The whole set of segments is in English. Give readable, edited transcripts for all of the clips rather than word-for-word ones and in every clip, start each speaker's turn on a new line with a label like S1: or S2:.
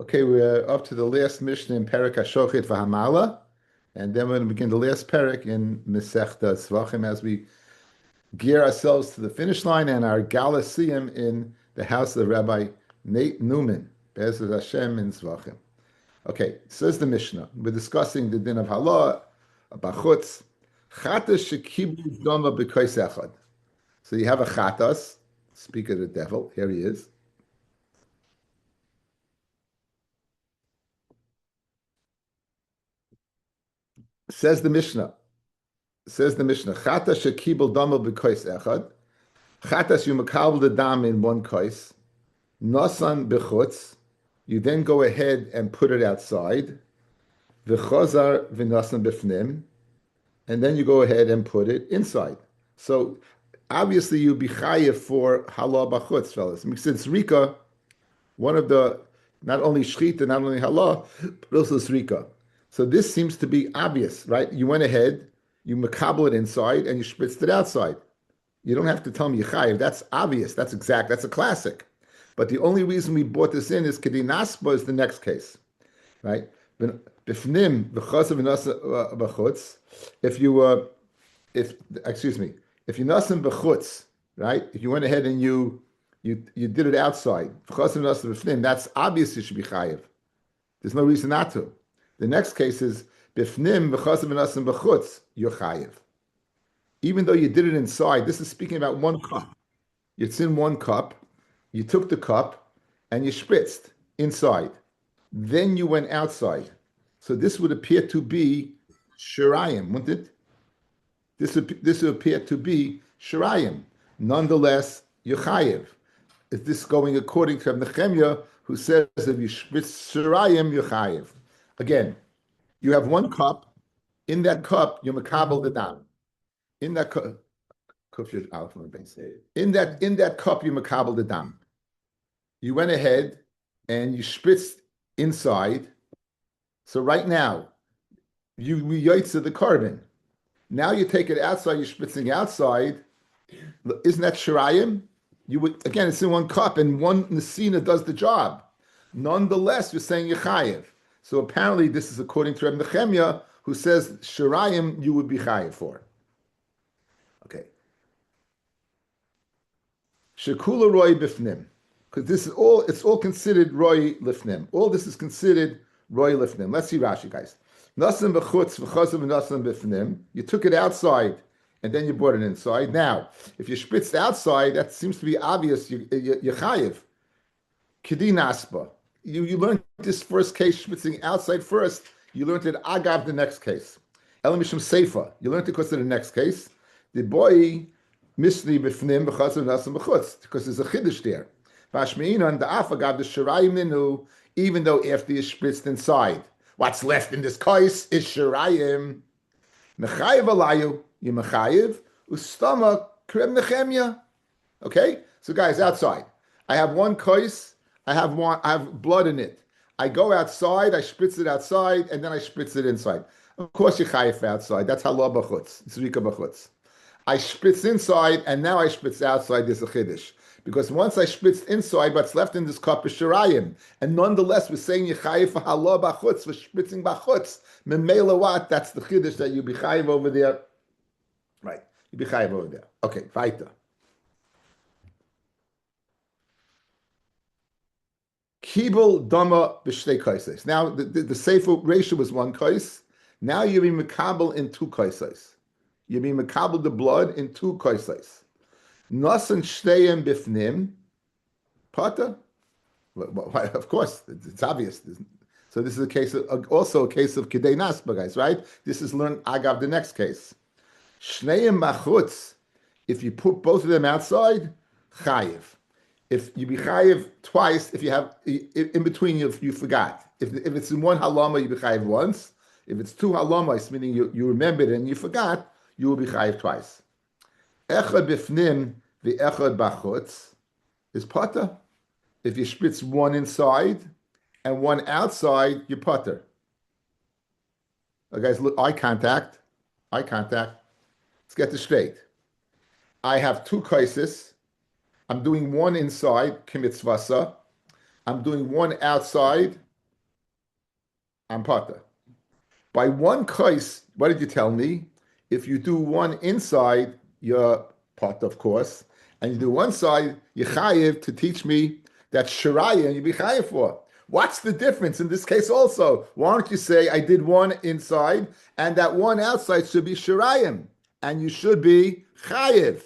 S1: Okay, we're up to the last Mishnah in Perek HaShochit V'Hamala, and then we're going to begin the last Perek in Masechta Zevachim as we gear ourselves to the finish line and our Gala Siyum in the house of Rabbi Nate Newman, Be'ezras Hashem in Zevachim. Okay, says the Mishnah. We're discussing the din of Halah, Bachutz, Chatas Shekiblu Doma B'Kois Echad. So you have a Chatas, speak of the devil, here he is. Says the Mishnah, Chata shekibel dama b'kois echad. Chatas you makabel the dam in one kois. Nasan b'chutz. You then go ahead and put it outside. V'chazar v'nasan b'fnim. And then you go ahead and put it inside. So obviously you be chayiv for halah b'chutz, fellas. Since Rika, one of the, not only shchita, not only halah, but also srika. So this seems to be obvious, right? You went ahead, you makabel it inside, and you spritzed it outside. You don't have to tell me Yechayev. That's obvious. That's exact. That's a classic. But the only reason we brought this in is Kedi Nasba is the next case, right? Bifnim v'chasav v'nasa b'chutz. If you nasan b'chutz, right? If you went ahead and you did it outside, v'chasav v'nasa b'fnim, that's obvious. You should be chayev. There's no reason not to. The next case is bifnim v'chasav v'nasan b'chutz. You're chayev. Even though you did it inside, this is speaking about one cup. It's in one cup. You took the cup and you spritzed inside. Then you went outside. So this would appear to be shirayim, wouldn't it? This would appear to be shirayim. Nonetheless, you're chayev. Is this going according to Nehemiah, who says if you spritz shirayim, you're chayev? Again, you have one cup. In that cup, you makabel the dam. In that cup, in that cup, you makabel the dam. You went ahead and you spritzed inside. So right now, you yaitza the carbon. Now you take it outside. You're spritzing outside. Isn't that shirayim? You would again. It's in one cup, and one nesina does the job. Nonetheless, you're saying yechayev. So apparently, this is according to Rabbi Nehemiah, who says shirayim you would be chayev for. Okay. Shekula roy bifnim, because this is all. It's all considered roy lifnim. All this is considered roy lifnim. Let's see Rashi, guys. Nasan b'chutz v'chasav nasan bifnim. You took it outside and then you brought it inside. Now, if you spritzed outside, that seems to be obvious. You're chayev. Kedi nasba. You learned this first case spritzing outside first. You learned it agav the next case. Elamishum seifa. You learned it because of the next case. The boy misli b'fnim b'chasav nasan b'chutz, because there's a chiddush there. Bashmeinan the afagav the shirayim minu, even though after you spritzed inside, what's left in this kais is shirayim. Mechayev alayu, you mechayev ustama krem nechemya. Okay, so guys, outside, I have one kais. I have blood in it. I go outside, I spritz it outside, and then I spritz it inside. Of course, you chayev outside. That's halah b'chutz. It's rika b'chutz. I spritz inside, and now I spritz outside. There's a chiddush. Because once I spritzed inside, what's left in this cup is shirayim. And nonetheless, we're saying you chayev for halah b'chutz, for spritzing b'chutz. Memela what? That's the chiddush that you be chayev over there. Right. You be chayev over there. Okay, weiter. Kibul dama b'shtei kaises. Now the sefer ratio was one kais. Now you're being makabel in two kaises. You're being makabel the blood in two kaises. Nasan shteyem bifnim. Pata. Of course, it's obvious. So this is a case of, also a case of kidei nasba, guys, right? This is learned agav the next case. Shneyem machutz. If you put both of them outside, chayiv. If you be chayiv twice, if you have in between you forgot. If it's in one halama, you be chayiv once. If it's two halamas, meaning you remembered and you forgot, you will be chayiv twice. Echad bifnim v'echad bachutz is pata. If you spritz one inside and one outside, you putter. Guys, look, eye contact. Let's get this straight. I have two kaises. I'm doing one inside, kimitzvasa. I'm doing one outside, I'm pata. By one kais, what did you tell me? If you do one inside, you're pata, of course, and you do one side, you're chayiv to teach me that shiraya, and you be chayiv for. What's the difference in this case also? Why don't you say I did one inside, and that one outside should be shirayim, and you should be chayiv.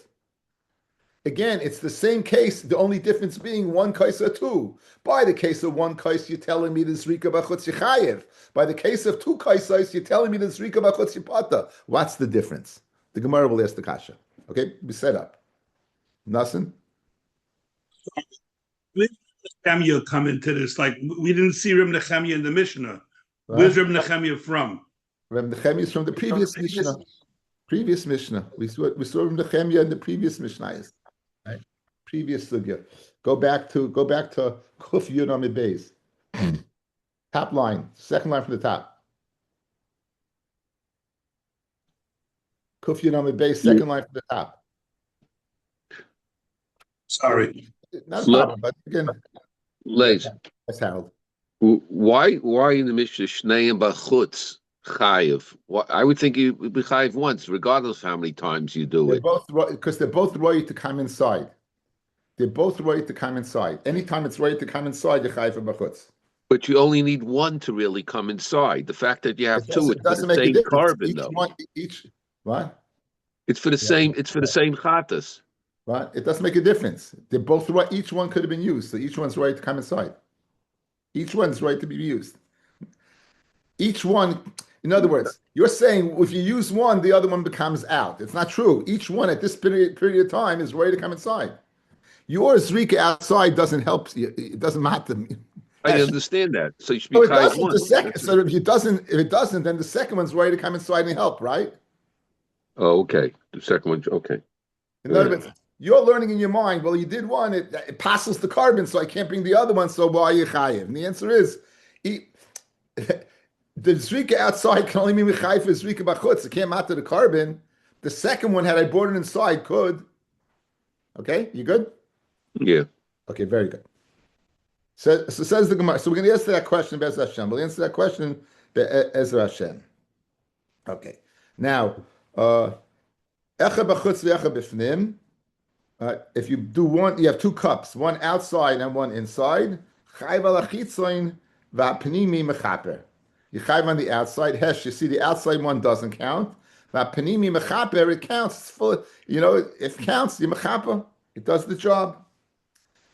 S1: Again, it's the same case, the only difference being one kais or two. By the case of one kais, you're telling me the zrika b'chutz yichayev. By the case of two kaisais, you're telling me the zrika b'chutz yipata. What's the difference? The Gemara will ask the kasha. Okay, we set up. Nothing?
S2: Where did Nechemia come into this? Like, we didn't see Reb Nechemia in the Mishnah. Where's Reb Nechemia from?
S1: Reb Nechemia is from the previous Mishnah. Previous Mishnah. We saw Reb Nechemia in the previous Mishnah. Right? Previous sugya. Go back to Kuf Yud Amid Beis. Top line, second line from the top. Kuf Yud Amid Beis, second line from the top.
S2: Sorry.
S1: Not a problem, but again.
S3: Leis.
S1: That's Harold.
S3: Why in the Mishnah Shneim Bachutz Chayiv? I would think you would be Chayiv once, regardless of how many times you do it.
S1: Because they're both right to come inside. They're both right to come inside. Anytime it's right to come inside, you're Chayiv for Bachutz.
S3: But you only need one to really come inside. The fact that you have two, it's for the same carbon, though.
S1: What?
S3: It's for the same. It's for the same chatas.
S1: Right? It doesn't make a difference. They're both right. Each one could have been used, so each one's right to come inside. Each one's right to be used. Each one, in other words, you're saying if you use one, the other one becomes out. It's not true. Each one at this period of time is ready to come inside. Your zrika outside doesn't help. It doesn't matter.
S3: I understand that. So you should be
S1: so
S3: one.
S1: So if it doesn't, then the second one's ready to come inside and help, right?
S3: Oh, okay. The second one, okay.
S1: In other words, you're learning in your mind, well, you did one, it passes the carbon, so I can't bring the other one, so why are you chayiv? And the answer is, the zrika outside can only be chayiv for zrika b'chutz. It can't matter the carbon. The second one, had I brought it inside, could. Okay, you good?
S3: Yeah.
S1: Okay, very good. So says the Gemara. So we're going to answer that question, Be'ez Hashem. We'll answer that question, Be'ez Hashem. Okay. Now, echa b'chutz v'echa b'fnim. If you do one, you have two cups, one outside and one inside. Chayv al achitzoin v'apnimi mechaper. You chayv on the outside. Hesh, you see the outside one doesn't count. V'apnimi mechaper, it counts. It's full. You know, it counts. You mechaper. It does the job.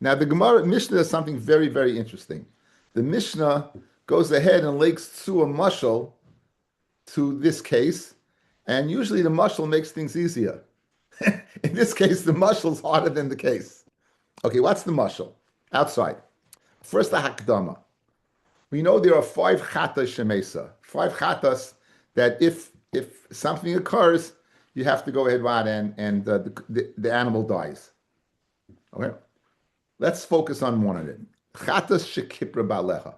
S1: Now the Gemara Mishnah does something very, very interesting. The Mishnah goes ahead and links to a mashal to this case, and usually the mashal makes things easier. In this case, the mashal is harder than the case. Okay, what's the mashal? Outside. First, the hakdama. We know there are 5 chatas shemesa, 5 chatas that if something occurs, you have to go ahead and the animal dies. Okay, let's focus on one of them. Chatas shekipra baleha.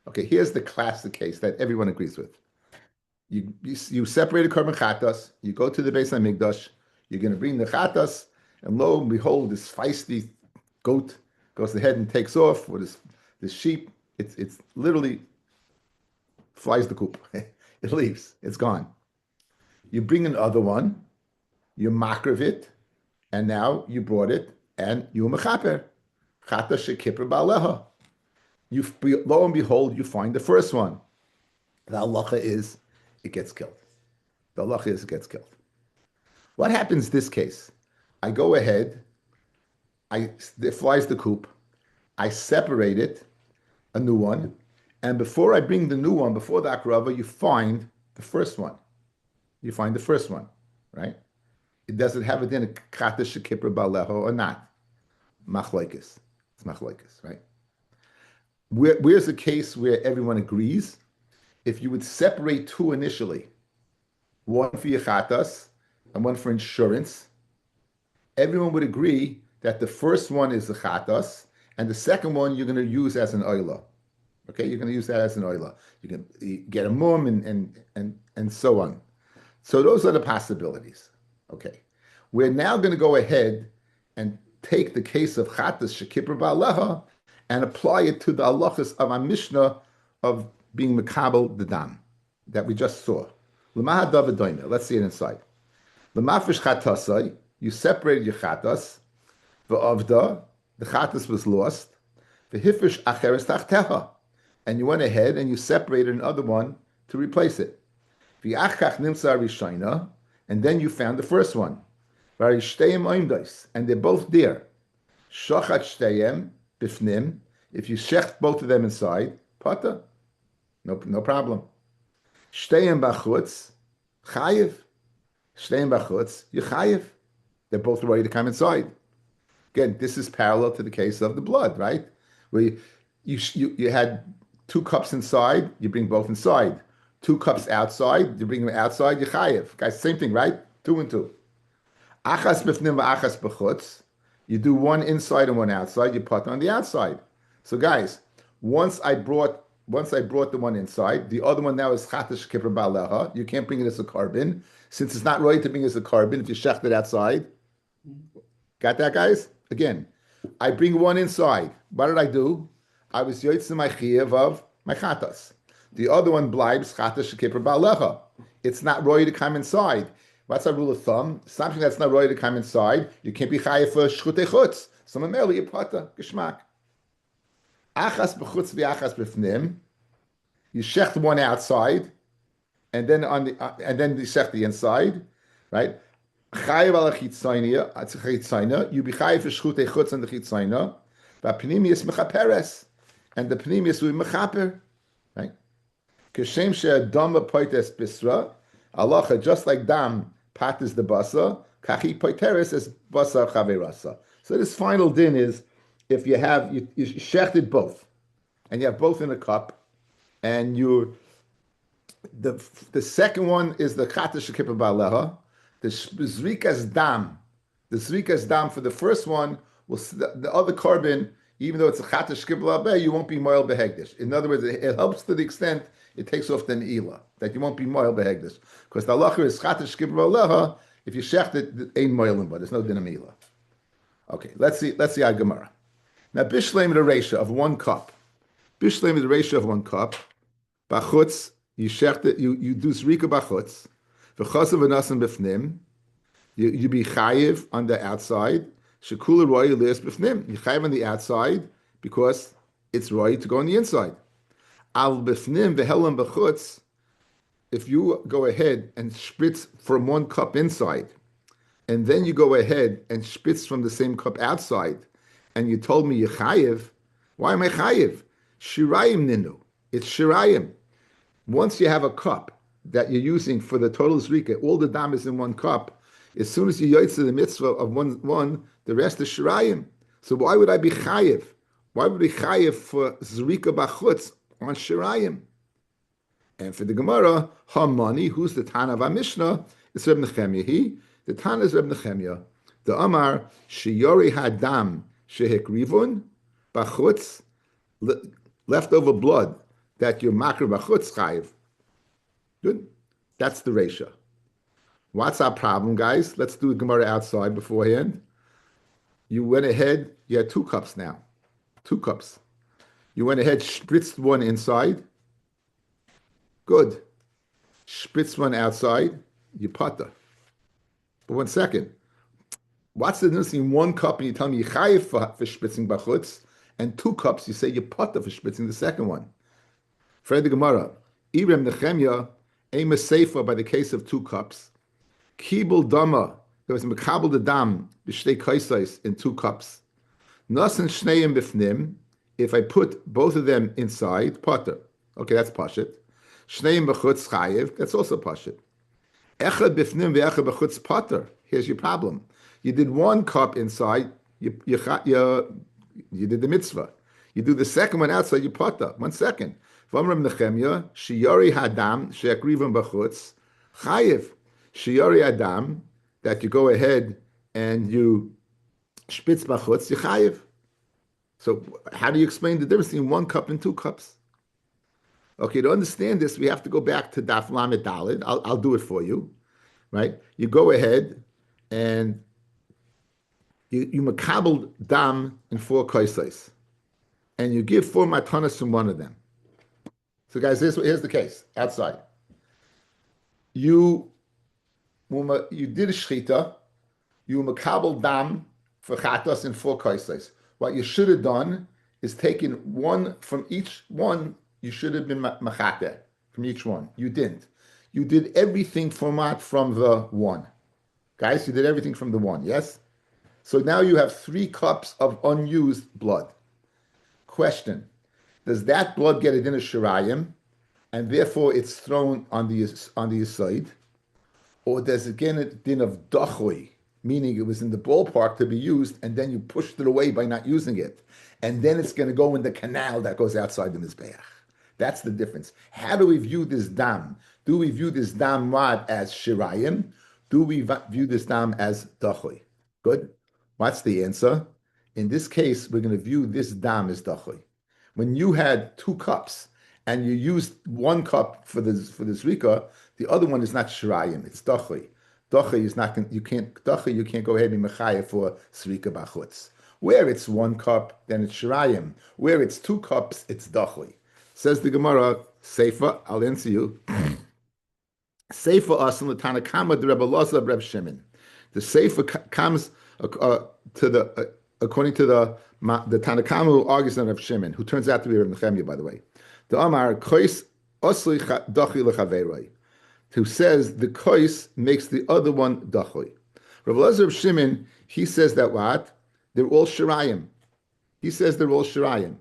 S1: Okay, here's the classic case that everyone agrees with. You separate a korban chatas, you go to the Beis Hamikdash, you're going to bring the chatas, and lo and behold, this feisty goat goes ahead and takes off, or this sheep, it's literally flies the coop. It leaves, it's gone. You bring another one, you makriv it, and now you brought it, and you mechaper. Chata shekipper baleha. Lo and behold, you find the first one. The halacha is, it gets killed. The halacha is, it gets killed. What happens in this case? I go ahead, it flies the coop, I separate it, a new one, and before I bring the new one, before the akrava, you find the first one. You find the first one, right? Does it have it in a chata shekipra baleho or not? Machlokes. It's machlokes, right? Where's the case where everyone agrees? If you would separate two initially, one for your chatas and one for insurance, everyone would agree that the first one is the chatas and the second one you're going to use as an oila. Okay, you're going to use that as an oila. You can get a mum and so on. So those are the possibilities. Okay, we're now going to go ahead and take the case of chatas shekipra ba'aleha and apply it to the halachas of our Mishnah of being makabel the dam that we just saw. L'maha david doime. Let's see it inside. L'mafish chatasai. You separated your chatas. V'avda. The chatas was lost. V'hifish acheres tachteha. And you went ahead and you separated another one to replace it. V'achach nimsa rishayna. And then you found the first one. V'arishteyim oimdais. And they're both there. Shochat shteyim bifnim. If you shecht both of them inside, pata. No problem. Shteyim bachutz, chayiv. Shteyim bachutz, you chayiv. They're both ready to come inside. Again, this is parallel to the case of the blood, right? Where you had 2 cups inside, you bring both inside. 2 cups outside, you bring them outside, you chayiv. Guys, same thing, right? 2 and 2. Achas b'fnim v'achas b'chutz. You do one inside and one outside, you put on the outside. So guys, once I brought the one inside, the other one now is chatash kipper ba'aleha. You can't bring it as a carbon. Since it's not right to bring it as a carbon, if you shecht it outside. Got that, guys? Again, I bring one inside. What did I do? I was yotzim my chiyav of my chatas. The other one blibes chatash kipper ba'aleha. It's not right to come inside. What's our rule of thumb? Something that's not right to come inside, you can't be chayav for shchutei chutz. So merely you pata geschmack. Achas b'chutz v'achas b'fnim. You shecht one outside, and then and then you shecht the inside, right? Chayav al chitzayna. You be chayav for shchutei chutz and the chitzayna. V'apnimius mechaperes, and the pnimius will be mechaper, right? Kishem she'adam poites bisra. Alacha, just like dam patis the basa, kachi poiteres is basa chaverasa. So this final din is, if you have, you shechted both, and you have both in a cup, and the second one is the chatash shekippa ba'aleha, the zrikas dam for the first one, the other carbon, even though it's a chatash shekippa ba'aleha, you won't be moil behegdish. In other words, it helps to the extent it takes off the ne'ilah, that you won't be moil behegdish. Because the halacha is chatash shekippa ba'aleha, if you shecht it, ain't moiling, but there's no din of ne'ilah. Okay, let's see our Gemara. Now, bishleim the ratio of 1 cup. Bishleim the ratio of 1 cup. Bachutz, you shecht it, you do zrika bachutz. V'chosav v'nasan b'fnim. You be chayiv on the outside. Shekula roy lis b'fnim. You chayiv on the outside because it's roy to go on the inside. Al b'fnim v'helam b'chutz. If you go ahead and spritz from 1 cup inside, and then you go ahead and spitz from the same cup outside, and you told me you're chayiv, why am I chayiv? Shirayim ninu. It's shirayim. Once you have a cup that you're using for the total zrika, all the dam is in 1 cup. As soon as you yotze the mitzvah of one, the rest is shirayim. So why would I be chayiv? Why would I be chayiv for zrika bachutz on shirayim? And for the Gemara, Hamani, who's the Tana of our Mishnah, it's Reb Nechemya. The Tana is Reb Nechemya. The Amar, Sheyori Hadam Shehikrivun, Bachutz, leftover blood that your makar bachutz chayiv. Good? That's the ratio. What's our problem, guys? Let's do the Gemara outside beforehand. You went ahead, you had 2 cups now. 2 cups. You went ahead, spritzed one inside. Good. Spritz one outside, you pata. But 1 second. What's the difference in 1 cup and you tell me you chayiv for spritzing bachutz, and 2 cups you say you pata for spritzing the second one? For the Gemara, Irem Nechemya, aim a sefer by the case of 2 cups. Kibul dama, there was mekabel the dam, b'shtei kaisais in 2 cups. Nasan shneim b'fnim, if I put both of them inside, pata. Okay, that's pashit. Shneim b'chutz chayiv, that's also pashit. Echad b'fnim ve'echad b'chutz pater. Here's your problem. You did 1 cup inside, you did the mitzvah. You do the second one outside, you pater. 1 second. V'amram Nechemya, shiyori hadam she'akrivim b'chutz chayiv. Shiyori hadam, that you go ahead and you spitz b'chutz, you chayiv. So how do you explain the difference between 1 cup and 2 cups? Okay, to understand this, we have to go back to Daf Lamed Daled. I'll do it for you, right? You go ahead and you makabel dam in 4 kaisais, and you give 4 matanas from one of them. So, guys, here's the case. Outside, you did a shchita, you makabel dam for chatas in 4 kaisais. What you should have done is taken one from each one. You should have been machate from each one. You didn't. You did everything from the one. Guys, you did everything from the one, yes? So now you have 3 cups of unused blood. Question, does that blood get a din of shirayim, and therefore it's thrown on the side? Or does it get a din of dachui, meaning it was in the ballpark to be used, and then you pushed it away by not using it, and then it's going to go in the canal that goes outside the mizbeach? That's the difference. How do we view this dam? Do we view this dam as shirayim? Do we view this dam as dachui? Good. What's the answer? In this case, we're going to view this dam as dachui. When you had 2 cups and you used 1 cup for the zrika, the other one is not shirayim, it's dachui. Dachui is not, you can't go ahead and be mechaya for zrika bachutz. Where it's 1 cup, then it's shirayim. Where it's 2 cups, it's dachui. Says the Gemara, Seifa, I'll answer you. Seifa asim l'tanakama de Rebbe Loza Reb Shimon. The Seifa comes according to the Tanakama who argues on Reb Shimon, who turns out to be Reb Nechemia, by the way. The Amar kois osli dachi lechaveroi, who says the kois makes the other one dachi. Reb Loza Reb Shimon, he says that what? They're all shirayim. He says they're all shirayim.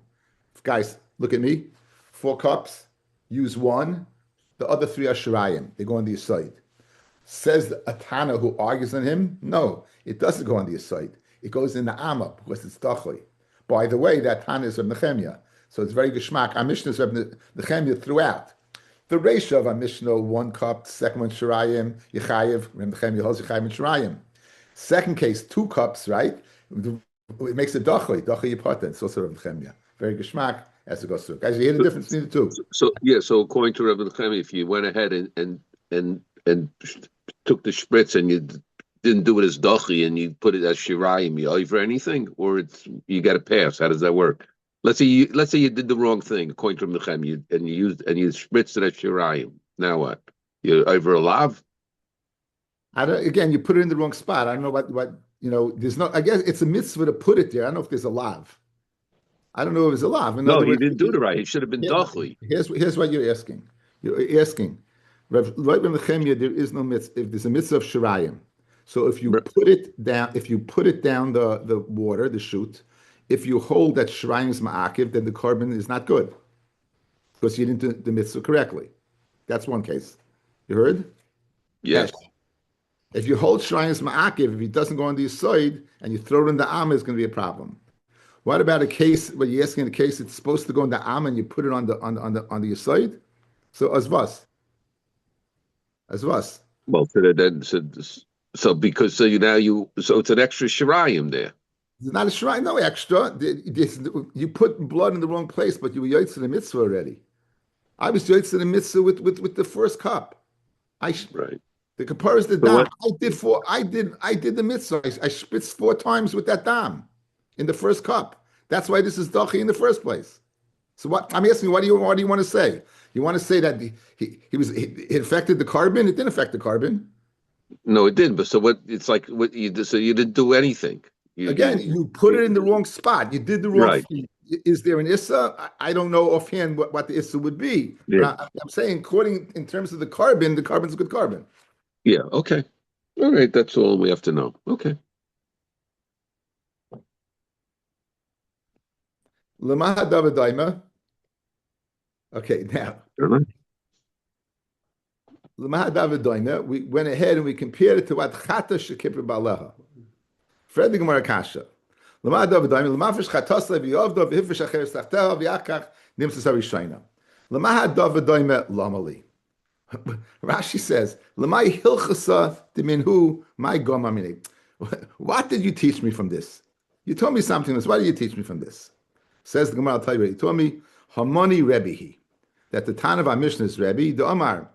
S1: Guys, look at me. 4 cups, use 1. The other 3 are shirayim. They go on the side. Says a Tana who argues on him, no, it doesn't go on the side. It goes in the Amma because it's Dachui. By the way, that Tana is Reb Nechemia. So it's very geschmack. Our Mishnah is Reb Nechemia throughout. The ratio of our Mishnah, 1 cup, second one shirayim, Yechayev, Reb Nechemia holds Yechayev and shirayim. Second case, 2 cups, right? It makes it Dachui, Dachui Yipata. It's also Reb Nechemia. Very geschmack. As it goes through, guys, you hear the difference between the 2.
S3: So according to Rabbi Nechemia, if you went ahead and took the spritz and you didn't do it as dachi and you put it as shirayim, you over anything, or you got to pass. How does that work? Let's say you did the wrong thing according to Rabbi Nechemia, and you spritzed it as shirayim. Now what? You're over a lav?
S1: Again, you put it in the wrong spot. I don't know what there's no. I guess it's a mitzvah to put it there. I don't know if there's a lav. I don't know if it's a lav.
S3: No, you didn't do it right. It should have been dachli.
S1: Here's what you're asking. You're asking, right in the Chemia, there is no mitzvah. If there's a mitzvah of shirayim, so if you put it down, the water, the chute, if you hold that shirayim is ma'akiv, then the carbon is not good because you didn't do the mitzvah correctly. That's one case. You heard?
S3: Yes.
S1: If you hold shirayim is ma'akiv, if it doesn't go on the side and you throw it in the amma, it's going to be a problem. What about a case where you're asking a case it's supposed to go in the am and you put it on the side? So as was.
S3: Well, so it's an extra shirayim there.
S1: It's not a shirayim, no extra. You put blood in the wrong place, but you were yoytz in the mitzvah already. I was yoytz in the mitzvah with the first cup.
S3: Right.
S1: The kapara is the dam. I did the mitzvah. I spitzed 4 times with that dam in the first cup. That's why this is dachi in the first place. So what I'm asking, what do you want to say? You want to say that it affected the carbon? It didn't affect the carbon.
S3: No, it didn't. But so what? It's like what you did. So you didn't do anything.
S1: You put it in the wrong spot. You did the wrong.
S3: Right.
S1: Is there an issa? I don't know offhand what the issa would be.
S3: Yeah.
S1: I'm saying, according in terms of the carbon's a good carbon.
S3: Yeah. Okay. All right. That's all we have to know. Okay.
S1: Lamaha Davidaima. Okay, now. Lamaha Davidaima, we went ahead and we compared it to what Chata Shekipr Baleha. Fred the Gemara Kasha. Lamaha Davidaima, Lamafish Chatas Levi Yovdov, Hifish Acher Stachtah, Vyakach, Nimsa Sarishayna. Lamaha Davidaima Lamali. Rashi says, Lamai Hilchasa Diminhu, my Gomamini. What did you teach me from this? You told me something else. Why did you teach me from this? Says the Gemara, I'll tell you what he told me. Hamani Rebbehi, that the Tan of our Mishnah is Rebbe, the Omar,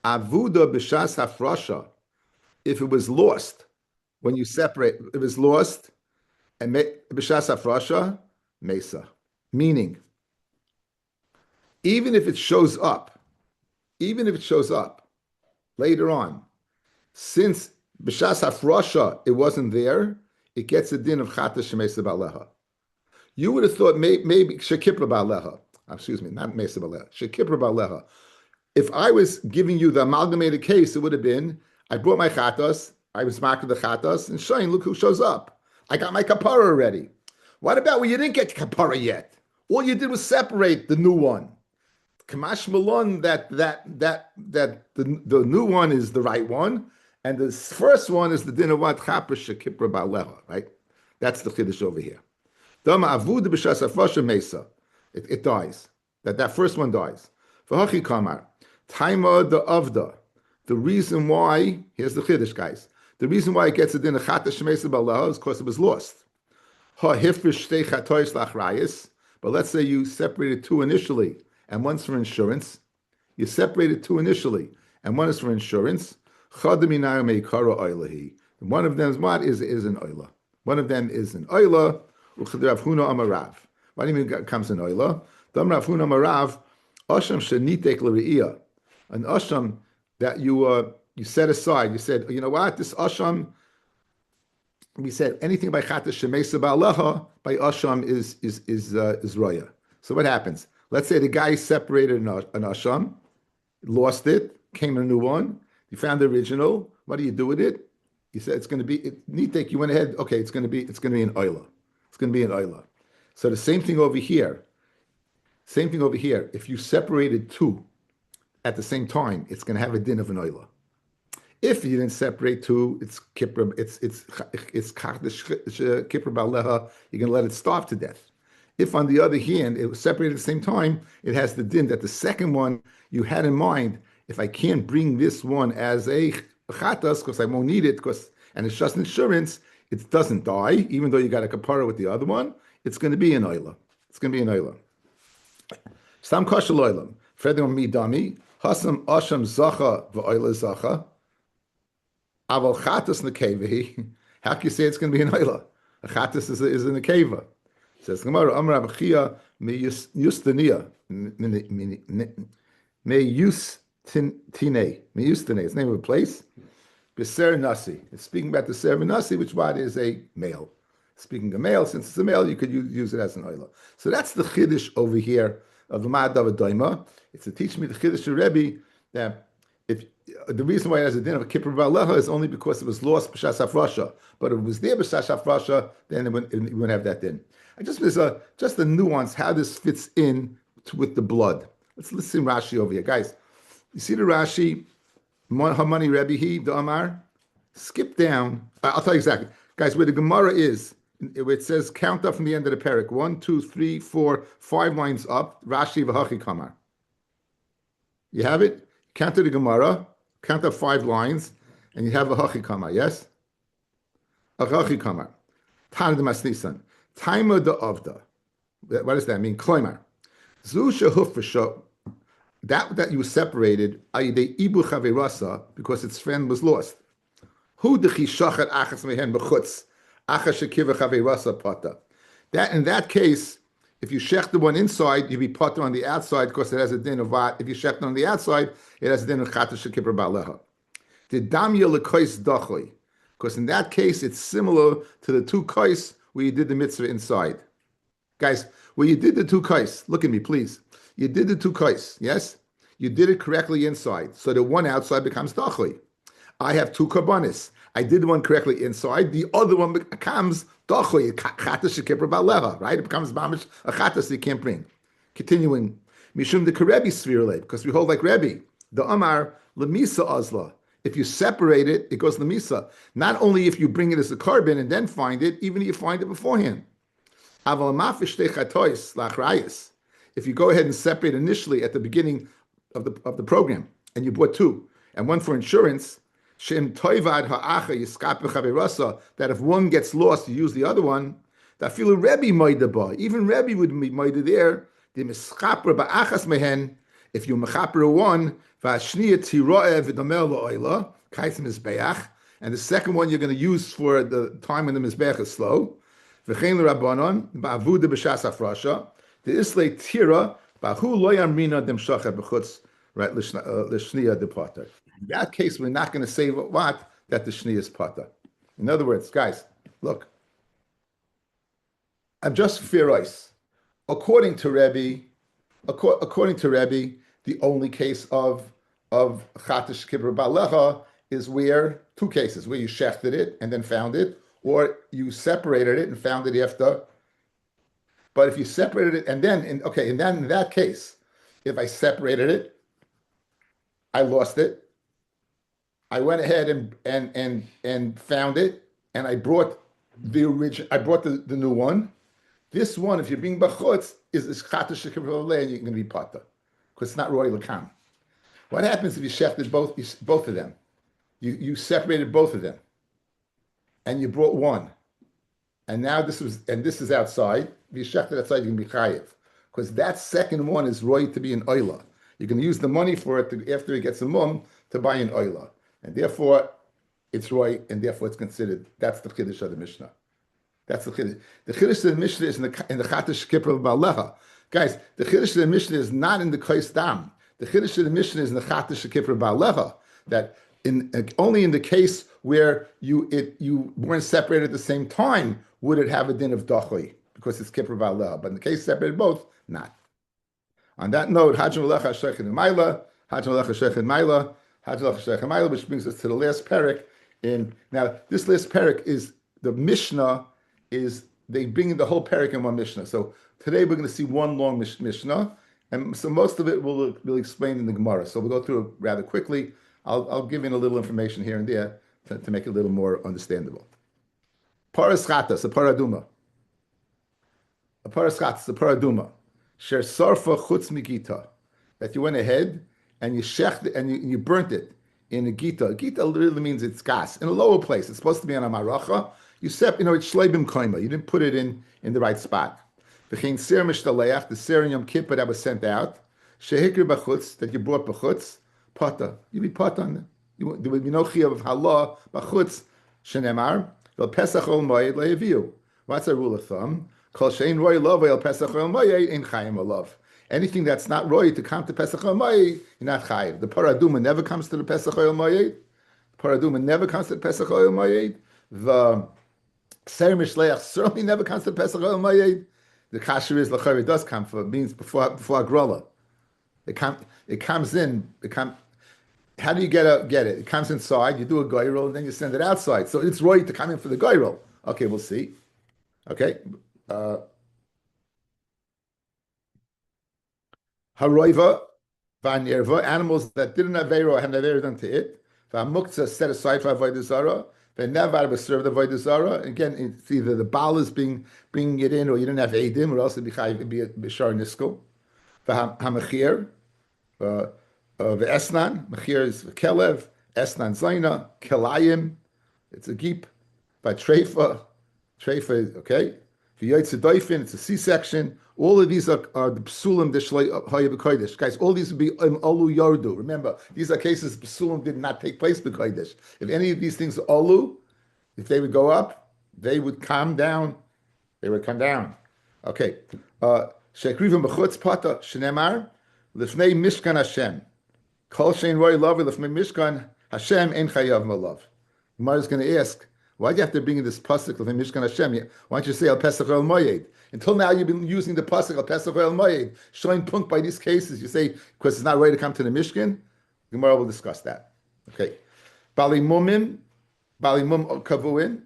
S1: Avuda b'shas hafrasha, if it was lost, when you separate, it was lost, and b'shas hafrasha, mesa. Meaning, even if it shows up later on, since b'shas hafrasha it wasn't there, it gets a din of chata shemesa ba'aleha. You would have thought maybe shekipra ba'aleha. Excuse me, not mesa ba'aleha. Shekipra ba'aleha. If I was giving you the amalgamated case, it would have been, I brought my chatas, I was marking the chatas, and shine, look who shows up. I got my kapara already. What about when you didn't get kapara yet? All you did was separate the new one. Kamash malon that the new one is the right one, and the first one is the din of what chapra shekipra ba'aleha, right? That's the chiddush over here. Dama avud b'shas hafrasha mesa. It dies. That first one dies. V'hachi kamar. Taima the avda. The reason why, here's the chiddush, guys. The reason why it gets a din of chata shemesa ba'aleha is because it was lost. Ha hifrish shtei chatois lachrayis. But let's say you separated two initially, and one's for insurance. You separated two initially, and one is for insurance. One of them is what? Is an oila. One of them is an oila. Rav Huna amarav. What do you mean it comes an oila? Dam Rav Huna amarav. Asham shenitek l're'iyah. An asham that you set aside. You said, you know what? This asham. We said anything by chata shemesa ba'aleha by asham is roya. So what happens? Let's say the guy separated an asham, lost it, came a new one. You found the original. What do you do with it? You said it's going to be nitek. You went ahead. Okay, it's going to be an oila. It's going to be an oila. So the same thing over here. If you separated two at the same time, it's going to have a din of an oila. If you didn't separate two, it's kippur. It's kippur ba'aleha. You're going to let it starve to death. If, on the other hand, it was separated at the same time, it has the din that the second one you had in mind. If I can't bring this one as a chatas because I won't need it, and it's just insurance, it doesn't die. Even though you got a kapara with the other one, it's going to be an oila. Stam kashal oilam. Fredon mi dami hasam asham zacha v'oila zacha. Aval chatas nekevehi. How can you say it's going to be an oila? A chatas is in the keva. Says Gemara, Amar Abchia me yustania me yustine. It's the name of a place. Beser nasi. It's speaking about the ser nasi, which what is a male. Speaking of male, since it's a male, you could use it as an oila. So that's the chiddush over here of the Ma'adav Daima. It's to teach me the chiddush of Rabbi that if the reason why it has a din of a kippur ba'aleha is only because it was lost b'shas hafrasha. But if it was there b'shas hafrasha, then it wouldn't have that din. There's just a nuance how this fits in with the blood. Let's see Rashi over here, guys. You see the Rashi, Hamani Rebbe the Amar. Skip down. I'll tell you exactly, guys. Where the Gemara is, where it says count up from the end of the parak. 1, 2, 3, 4, 5 lines up. Rashi v'hachi kamar. You have it. Count to the Gemara. Count up 5 lines, and you have a hachi kamar. Yes, a hachi kamar. Tan de masnisan. Taima de avda. What does that mean? Kloimar. Zu shehuf v'sho. That you separated, ayidei ibu chaverasa, because its friend was lost. Hu dechi shachat achas mehen b'chutz achas shekiva chaverasa pata. That in that case, if you shech the one inside, you be pata on the outside because it has a din of what? If you shech on the outside, it has a din of chata shekiva ba'aleha. The damya lekois dachui, because in that case it's similar to the 2 kois where you did the mitzvah inside. Guys, where you did the 2 kois, look at me, please. You did the 2 kois, yes? You did it correctly inside. So the one outside becomes dachui. I have 2 karbanis. I did one correctly inside. The other one becomes dachui, chatas shekipra ba'aleha, right? It becomes mamish a chatas that you can't bring. Continuing, mishum the karebi svirle, because we hold like Rebbe. The amar lemisa azla. If you separate it, it goes lemisa. Not only if you bring it as a carbon and then find it, even if you find it beforehand. Aval mafish techatois lachrayis. If you go ahead and separate initially at the beginning of the program, and you bought 2, and one for insurance, shem toivad ha'acha yiskap b'chaverasa, that if one gets lost, you use the other one. That feel Rebbe moida. Even Rebbe would be moida there. The mischaper ba'achas mehen. If you mechaper one, v'ashniya tiroe v'domel la'oila kais mizbeach, and the second one you're going to use for the time when the mizbeach is slow. V'chein l'rabbanon ba'avuda b'shas hafrasha. The islay tira Bahu lo yamrina dem shachet b'chutz, right? L'shniya de potter. In that case, we're not going to say what that the shniya is potter. In other words, guys, look. I'm just fair ice. According to Rabbi, the only case of chatish kibbur balecha is where two cases where you shechted it and then found it, or you separated it and found it after. But if you separated it and then in that case, if I separated it, I lost it. I went ahead and found it, and I brought the original. I brought the new one. This one, if you're being bachutz, is chatish kibbur balecha, and you're going to be pata because it's not roy lakam. What happens if you shechted both of them? You separated both of them, and you brought one, and now this is outside. If you shechted outside, you can be chayiv, because that second one is roy to be an oila. You can use the money for it after it gets a mum to buy an oila, and therefore it's roy, and therefore it's considered. That's the chiddush of the Mishnah. That's the chiddush. The chiddush of the Mishnah is in the chatish kippur balecha. Guys, the chiddush of the Mishnah is not in the kais dam. The chiddush of the Mishnah is in the chatish kippur balecha. That only in the case where you weren't separated at the same time would it have a din of dachui because it's kippur balecha. But in the case separated both, not. On that note, hajim lecha shechin maila, hajim lecha shechin maila, hajim lecha shechin maila, which brings us to the last parak. Now this last parak is the Mishnah. Is they bring the whole parak in one Mishnah. So today we're going to see one long Mishnah, and so most of it will explain in the Gemara. So we'll go through it rather quickly. I'll give in a little information here and there to make it a little more understandable. Paras chatas, a paraduma. A paras chatas, a paraduma. Sher sarfa chutz migita. That you went ahead and you shecht and you burnt it in a gita. Gita literally means it's gas in a lower place. It's supposed to be on a maracha. It's shleibim koima. You didn't put it in the right spot. V'chein ser mishtaleach, the ser in Yom Kippur that was sent out. Shehikr b'chutz, that you brought b'chutz, pata. You be pata on it. There would be no chiyuv of halah b'chutz, shenemar, vel pesach ol moed le'eviu. What's a rule of thumb? Kol shein roi lov el pesach ol moed, ein chayim olav. Anything that's not roi to come to pesach ol moed, you're not chayiv. The paraduma never comes to the pesach ol moed. The paraduma never comes to the pesach ol moed. The ser mishleach certainly never comes to pesach ol moed. The kasher is lachar, it does come for, it means before agrola. It comes in. How do you get it? It comes inside. You do a goyrol, and then you send it outside. So it's right to come in for the goyrol. Okay, we'll see. Okay. Haroiva, vanirva, animals that didn't have vero have never done to it. Vamukta set aside for avodah zara. Never serve the avodah zara. Again, it's either the baal is bringing it in, or you didn't have edim, or else it'd be a bishar nisko. Hamachir, the esnan. Machir is kelev. Esnan zaina. Kelayim. It's a geep. By treifa is okay. V'yoytze doifin. It's a C-section. All of these are the psulim d'shloi haya b'kodesh. Guys, all these would be olu yardu. Remember, these are cases psulim did not take place b'kodesh. If any of these things are olu, if they would go up, they would come down. They would come down. Okay. Shekrivim b'chutz pata shenemar lifnei mishkan Hashem. Kol shein roi lavi lifnei mishkan Hashem ein chayav malav. Gemara is going to ask, why do you have to bring in this pasuk lifnei mishkan Hashem? Why don't you say al pesach el moyed? Until now, you've been using the pasuk al pesach el moyed, showing punk by these cases. You say because it's not right to come to the Mishkan. Gemara will discuss that. Okay. Bali mum kavuin,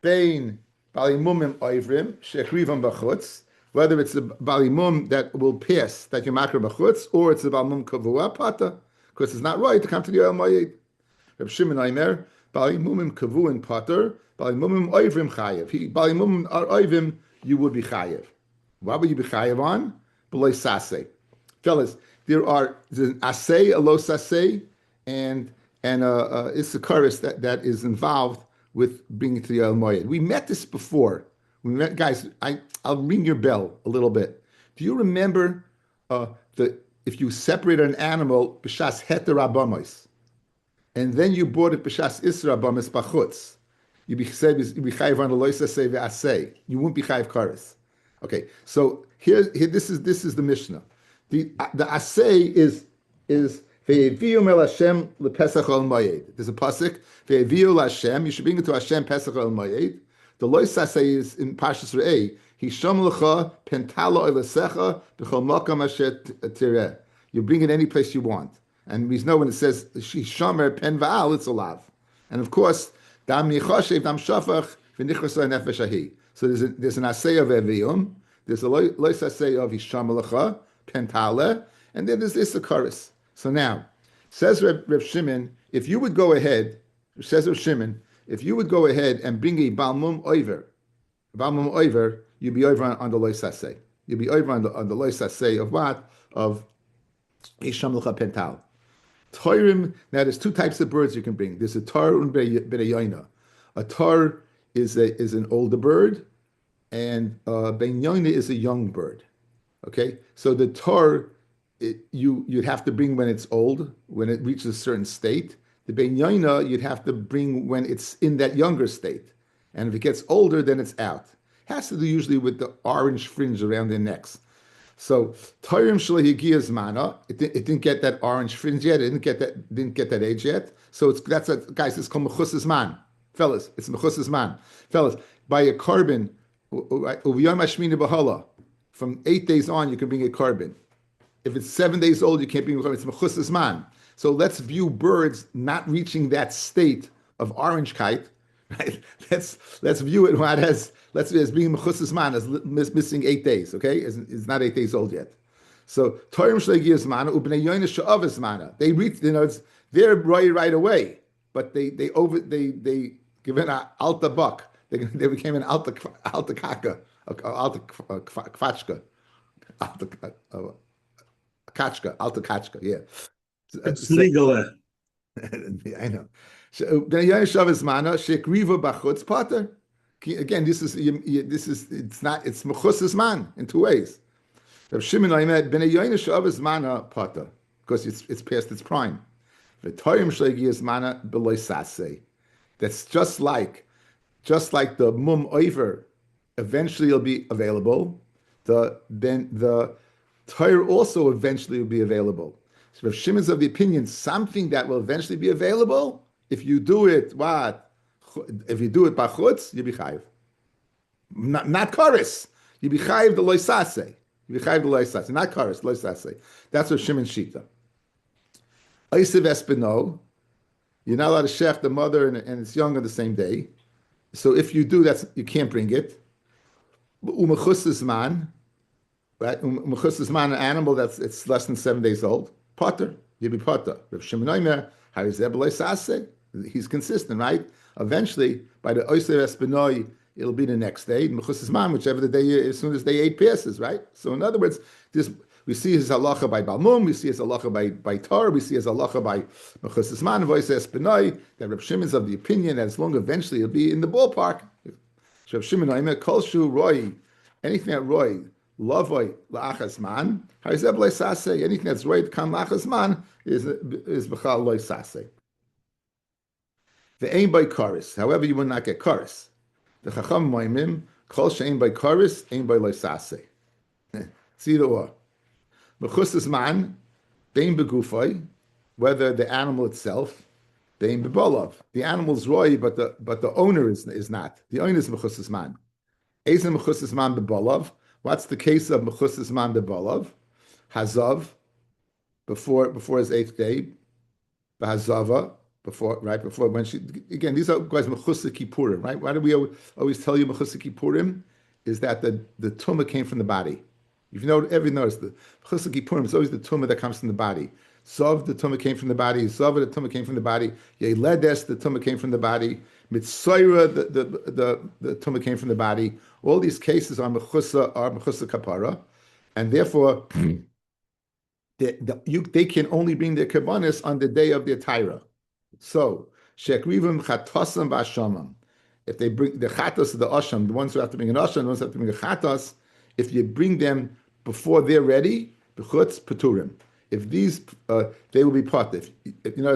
S1: bein bali mumim oivrim shechrivam b'chutz. Whether it's a balimum that will pass that you makar b'chutz, or it's a balimum kavua pata, because it's not right to come to the Oil Moed. Reb Shimon Aimer, balimumim kavuin pater, balimumim oivrim chayev. Balimumim are oivrim, you would be chayev. What would you be chayev on? Below saseh. Fellas, there's an aseh, a lo saseh, and it's a chorus that is involved with bringing to the Oil Moed. We met this before. Guys, I'll ring your bell a little bit. Do you remember if you separated an animal b'shas heter abamos, and then you brought it b'shas isra abamos b'chutz, you be chayiv on the loisa say ve'aseh. You won't be chayiv kares. Okay, so here this is the Mishnah. The asay is ve'eviu el Hashem lepesach al moed. There's a pasuk ve'eviu Hashem. You should bring it to Hashem pesach al moed. The lois asay is in Parshas Re'eh. Hisham lecha pentalo elasecha b'chol makam asher tireh. You bring it any place you want. And we know when it says Shishamer pen va'al, it's a lav. And of course, dam nichashev dam shafach v'nichras nefesh ahi. So there's an asay of evium, there's a lois asay of Hisham lecha pentale, and then there's this akaris. So now, says Reb Shimon, if you would go ahead, says Reb Shimon, if you would go ahead and bring a balmum oiver, you'd be over on the lois asay. You'd be over on the lois asay of what? Of Hisham lecha pental. Toirim, now there's two types of birds you can bring. There's a tar and be'yaina. A tar is an older bird, and be'yaina is a young bird. Okay, so the tar you'd have to bring when it's old, when it reaches a certain state. The be'yaina you'd have to bring when it's in that younger state, and if it gets older, then it's out. It has to do usually with the orange fringe around their necks. So Torim Shalahigiyah's mana, it didn't get that orange fringe yet. It didn't get that age yet. So guys. It's called Mechus's man, fellas. It's Mechus's man, fellas. By a carbon, Uviyam Ashmini Bahala. From 8 days on, you can bring a carbon. If it's 7 days old, you can't bring a carbon. It's Mechus's man. So let's view birds not reaching that state of orange kite. Right? Let's view it as being mechusas man, as missing 8 days. Okay, it's not 8 days old yet. So Torim Shlegiyas mana ubnei yoina sha'avas mana. They reach, they're right away, but they give an alta buck. They became an alta kaka, alta kvachka, alta kachka, alta kachka. Yeah,
S2: it's legal.
S1: I know. Again, this is it's mechusas man in two ways. Rav Shimon Aimed ben Yoina Shavas mana pata because it's past its prime. V'toyim shlegias mana beloy sase. That's just like the mum oiver. Eventually, it'll be available. Then the Torah also eventually will be available. So Rav Shimon's of the opinion something that will eventually be available. If you do it, what? If you do it bachutz, you be chayiv. Not karis. You be chayiv the loisase. You be chayiv the loisase. Not karis, loisase. That's what Shimon Shita. Oisev espino. You're not allowed to shech the mother and its young on the same day. So if you do, you can't bring it. Umechusas man, right? Umechusas man, an animal it's less than 7 days old. Potter, you be potter. Rav Shimon Omer. He's consistent, right? Eventually, by the Oyser Espinoi, it'll be the next day. Mechusas man, whichever the day, as soon as day 8 passes, right? So in other words, we see his halacha by Balmum, we see his halacha by Tar, we see his halacha by Mechusas man, Oyser Espinoi, that Reb Shimon's of the opinion that as long eventually it'll be in the ballpark. Reb Shimon Aimer, Kol Shu Roy, anything that Roy, Lavoy La'achas man, Harizeb Leisase, anything that's Roy Kan La'achas man, is b'chal loy sase. The aim by chorus. However, you will not get chorus. The chacham moimim kol she'aim by chorus, aim by loy sase. It's either or. Mechusas man, bein begufay, whether the animal itself, bein bebolov. The animal's roy, but the owner is not. The owner is mechusas man. Eizem mechusas man bebolov. What's the case of mechusas man bebolov? Hazav. Before his 8th day, Bahazava, before when she, again, these are guys Mechusa Kippurim, right? Why do we always tell you Mechusa Kippurim? Is that the tumah came from the body. If you know, notice the Mechusa Kippurim, it's always the tumah that comes from the body. Zav, the tumah came from the body. Zava, the tumah came from the body. Yeledes, the tumah came from the body. Mitzayra, the tumah came from the body. All these cases are Mechusa Kapara, and therefore, they can only bring their kabbanis on the day of their Taira. So, shekrivim chatasam v'ashamam. If they bring the chatas of the asham, the ones who have to bring an asham, the ones who have to bring a chatas, if you bring them before they're ready, b'chutz paturim. If these, they will be part. If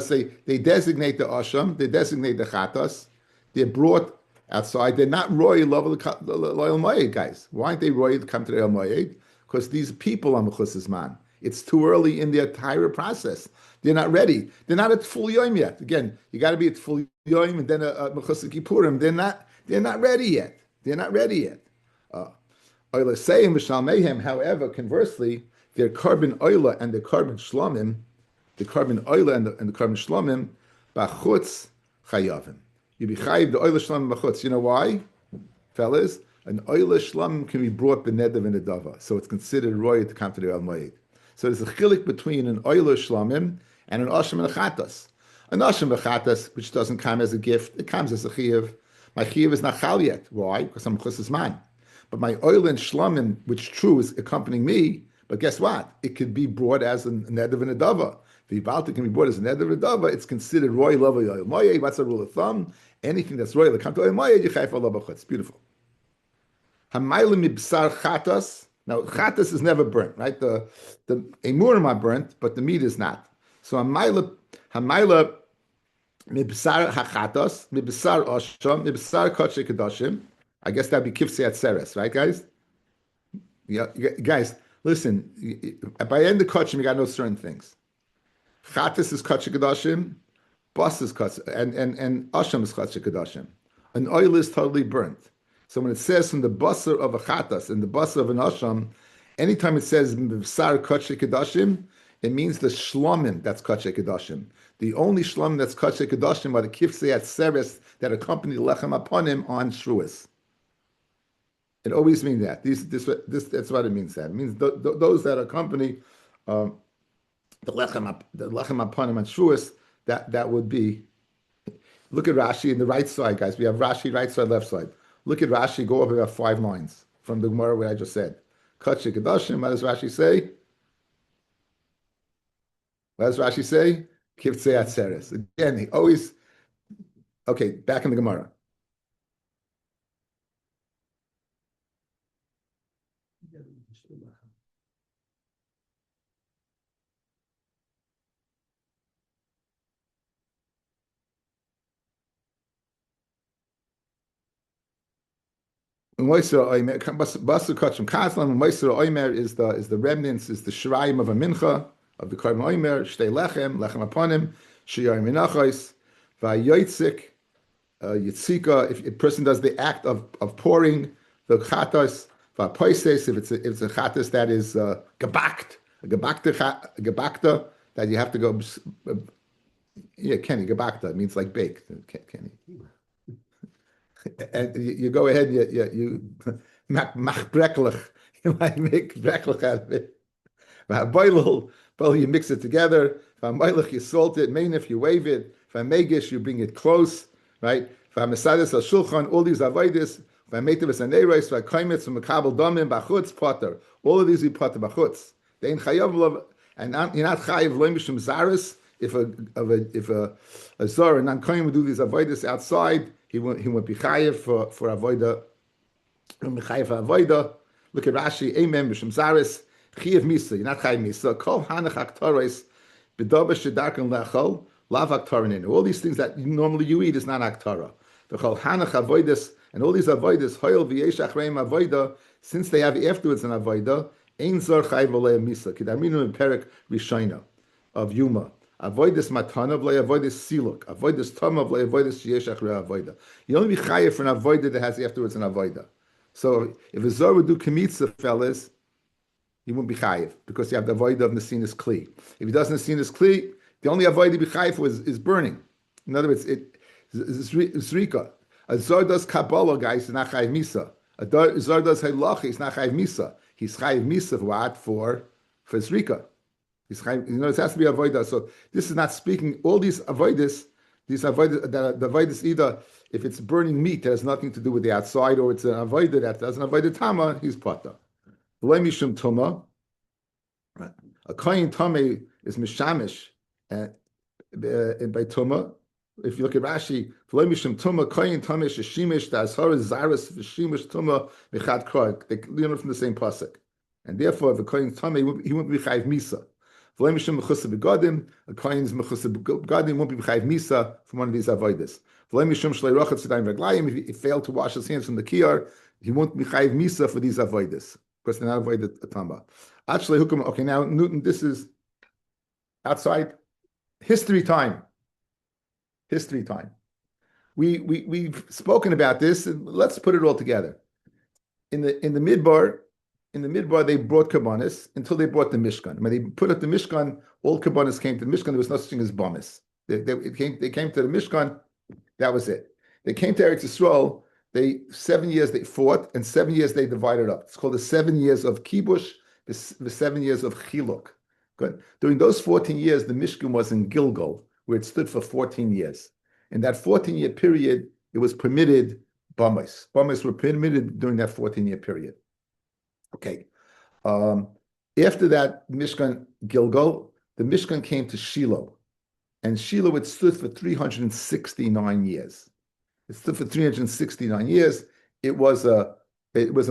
S1: say they designate the asham, they designate the chatas, they're brought outside. They're not royal level loyal mayed guys. Why aren't they royal to come to the el mayed? Because these people are mechusas man. It's too early in the entire process. They're not ready. They're not at full yom yet. Again, you got to be at full yom and then a mechusar kippurim. They're not ready yet. They're not ready yet. However, conversely, their carbon oila and the carbon shlomim, the carbon oila and the carbon shlomim, bachutz chayavim. You be chayiv the oila shlomim bachutz. You know why, fellas? An oila shlomim can be brought b'nedav and adava, so it's considered roy to come to the al moed. So there's a chilik between an oila shlomim and an asham and a chatas. An asham and a chatas, which doesn't come as a gift, it comes as a chiyav. My chiyav is not chal yet. Why? Because I'm chusas man. But my oil and shlamim, which true is accompanying me, but guess what? It could be brought as a neder and a dava. The Ibalta can be brought as a neder and a dava. It's considered roy level oil moyed. What's a rule of thumb? Anything that's royal come to oil moyed, you chayf Allah b'chutz. Beautiful. Hamayla mibsar chatas. Now chatas is never burnt, right? The emurim are burnt, but the meat is not. So hamayla mibsar hachatas, mibsar osham, mibsar kodshe kedoshim. I guess that'd be kifsei atzeres, right, guys? Yeah, guys, listen. By the end of kachim, you got to know certain things. Chatas is kachim kedoshim, bas is kachim, and asham is kachim kedoshim. An oil is totally burnt. So when it says from the basar of a chatas and the basar of an asham, anytime it says b'sar kachim kedoshim, it means the shlomim that's kachim kedoshim. The only shlomim that's kachim kedoshim are the kifsei atzeres that accompany the lechem aponim on shruas. It always means that. This that's what it means. That it means those that accompany the lechem aponim and shruas. That would be. Look at Rashi in the right side, guys. We have Rashi right side, left side. Look at Rashi. Go up about 5 lines from the Gemara where I just said. Kachik Kedoshim. What does Rashi say? What does Rashi say? Kivtzei atzeres. Again, he always. Okay, back in the Gemara. Moiser Oimer, Basu Kachim Kazlam, Moiser Oimer is the remnants, is the Shirayim of a Mincha, of the Carbon Oimer, Shtei Lechem upon him, Shiyar Minachos, Vayoitzik, Yitzika, if a person does the act of pouring the Chatas, Vapoises, if it's a Chatas that is gebakt, a gebakta, that you have to go, Kenny, gebakta, means like baked, Kenny. And you go ahead, you mach breklich. You might make breklich out of it. Boil, you mix it together. You salt it. Main if you wave it. Megish, you bring it close, right? Mesadis al shulchan, all these avoidis. Meitavis aneros, kaimitz, mekabel domim, bachutz, potter. All of these you potter bachutz. They ain't chayav, and you're not chayav loy mishum zaris. If a zor and non-kohen would do these avoidis outside, he won't be chayiv for avoida. He won't be chayiv for avoida. Look at Rashi. Amen. B'shem zaris chayiv misa. You're not chayiv misa. Kol hanach aktoros b'doba shedarkan lechol lav aktorin. All these things that normally you eat is not aktara. The kol hanach avoidas and all these avoidas hoil v'yesh achreim avoida, since they have afterwards an avoida, ein zor chayiv olei misa. Kidaminu in perik rishayna of Yuma. Avoid this matana, avoid this siluk. Avoid this tama, avoid this yesh achra avoida. You only be chayiv for an avoida that has afterwards an avoida. So if a zor would do kemitza, fellas, he wouldn't be chayiv because you have the avoida of nesinas kli. If he does nesinas kli, the only avoida to be chayiv for is burning. In other words, it's zrika. A zor does kabbalah, guys, is not chayiv misa. A zor does halacha, he's not chayiv misa. He's chayiv misa for what? For zrika. It has to be avoida. So this is not speaking. All these avoidus, the avoidus either if it's burning meat that has nothing to do with the outside, or it's an avoida that doesn't avoid the tama, he's pata. V'lei mishum tuma. A kohen tame is mishamish by tuma. If you look at Rashi, v'lei mishum tuma kohen tame sheshimish the azhar zaris v'shimish tuma mechad kroik. They learn from the same pasuk, and therefore if a kohen tame he won't be chayiv misa. A kohen's mechusar begadim won't be chayiv misa from one of these avodas. If he failed to wash his hands from the kiyar, he won't be chayiv misa for these avodas because they're not avodah tama. Actually, hukum. Okay, now Newton. This is outside history time. History time. We've spoken about this, and let's put it all together. In the midbar, they brought kabbanis until they brought the Mishkan. When they put up the Mishkan, all kabbanis came to the Mishkan. There was no such thing as bamis. They came to the Mishkan. That was it. They came to Eretz Yisrael. 7 years they fought, and 7 years they divided up. It's called the 7 years of kibush, the 7 years of chiluk. Good. During those 14 years, the Mishkan was in Gilgal, where it stood for 14 years. In that 14-year period, it was permitted bamis. Bamis were permitted during that 14-year period. Okay. After that Mishkan Gilgal, the Mishkan came to Shiloh. And Shiloh, it stood for 369 years. It stood for 369 years. It was a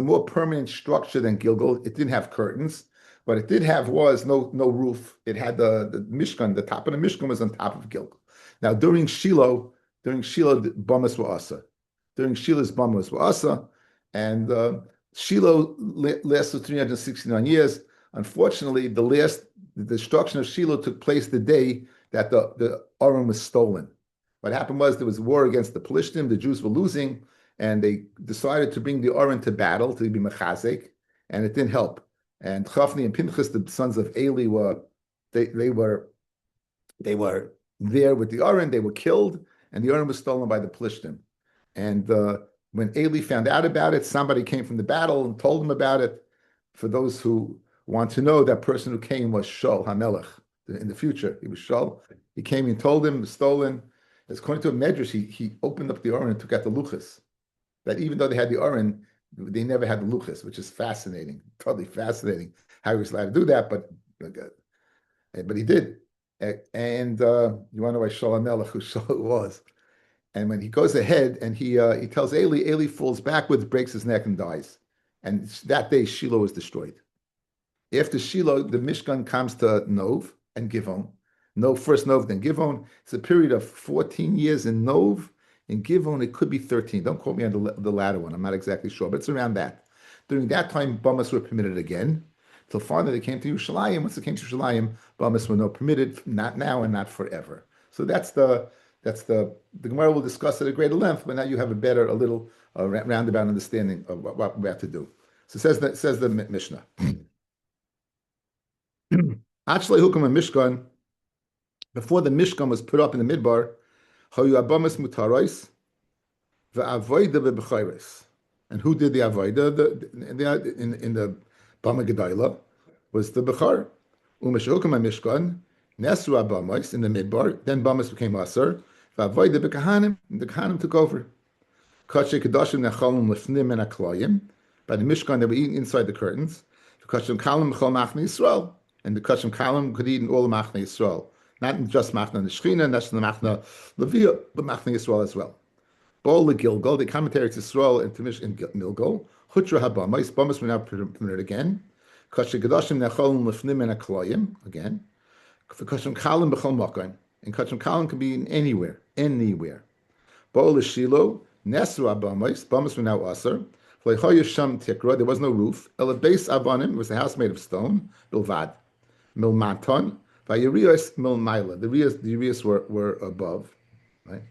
S1: more permanent structure than Gilgal. It didn't have curtains. What it did have was no roof. It had the Mishkan, the top of the Mishkan was on top of Gilgal. Now, during Shiloh, the bamas were asa. During Shiloh's bamas were asa, and Shiloh lasted 369 years. Unfortunately, the destruction of Shiloh took place the day that the Aron was stolen. What happened was there was a war against the Pelishtim. The Jews were losing, and they decided to bring the Aron to battle to be mechazek, and it didn't help. And Chafni and Pinchas, the sons of Eli, were there with the Aron. They were killed, and the Aron was stolen by the Pelishtim. And when Eli found out about it, somebody came from the battle and told him about it. For those who want to know, that person who came was Shaul HaMelech. In the future, he was Shaul. He came and told him it was stolen. As according to a medrash, he opened up the Aron and took out the luchas. That even though they had the Aron, they never had the luchas, which is fascinating, totally fascinating how he was allowed to do that, but he did. And you want to know why Shaul HaMelech, who Shaul was. And when he goes ahead and he tells Eli falls backwards, breaks his neck, and dies. And that day, Shiloh was destroyed. After Shiloh, the Mishkan comes to Nov and Givon. First Nov, then Givon. It's a period of 14 years in Nov. In Givon, it could be 13. Don't quote me on the latter one. I'm not exactly sure, but it's around that. During that time, bamas were permitted again. Till finally they came to Yerushalayim. Once they came to Yerushalayim, bamas were not permitted, not now and not forever. So that's the Gemara will discuss it at greater length, but now you have a little roundabout understanding of what we have to do. So says the Mishnah. Actually, Hukum and Mishkan, before the Mishkan was put up in the Midbar, Hayu Abamas Mutarais, V'Avoida V'Bechayres. And who did the Avoida? In the Bama Gedayla was the Bechar. Umesh Hukum and Mishkan, Nesu Abamais in the Midbar, then Bamas became Aser, V'Avoida B'Kahanim, and the Kahanim took over. Kache Kedashim Nechalim Lefnim and Aklayim. By the Mishkan, they were eating inside the curtains. Kachim Kalim B'Chol Machne Yisrael. And the Kachim Kalim could eat in all the Machne Yisrael. Not just Machne Neshchina, not just the Machne Leviyah, but Machne Yisrael as well. Bol the Gilgal, the commentary to Yisrael in Gilgal. Hutra Habamais, Bamas were now permitted again. Kachim Kedashim Nechalim Lefnim and Aklayim, again. Kachim Kalim B'Chol Makayim. And Kachim Kalim could be in anywhere. Bol the Shiloh, Nesu Abamais, Bamas were now Aser. There was no roof. El base Abanim was a house made of stone. Bilvad, Milmaton, Vayirios Milmaila. The Rias were above. Right.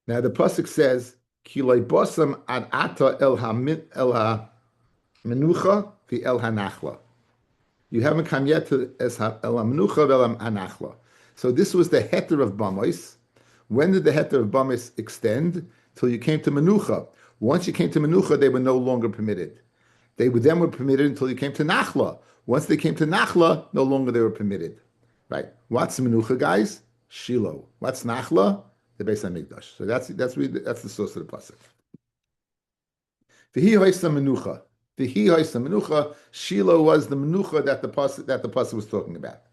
S1: Now the pasuk says, "Kiloi bosam ad ata el ha menucha vi el hanachla." You haven't come yet to el ha menucha vel hanachla. So this was the heter of Bamais. When did the heter of Bamais extend? Till you came to Menucha. Once you came to Menucha, they were no longer permitted. They were permitted until you came to Nachla. Once they came to Nachla, no longer they were permitted. Right? What's Menucha, guys? Shiloh. What's Nachla? The Beis Hamikdash. So that's the source of the pasuk. V'hi hoisa Menucha. V'hi hoisa Menucha. Shiloh was the Menucha that the pasuk was talking about.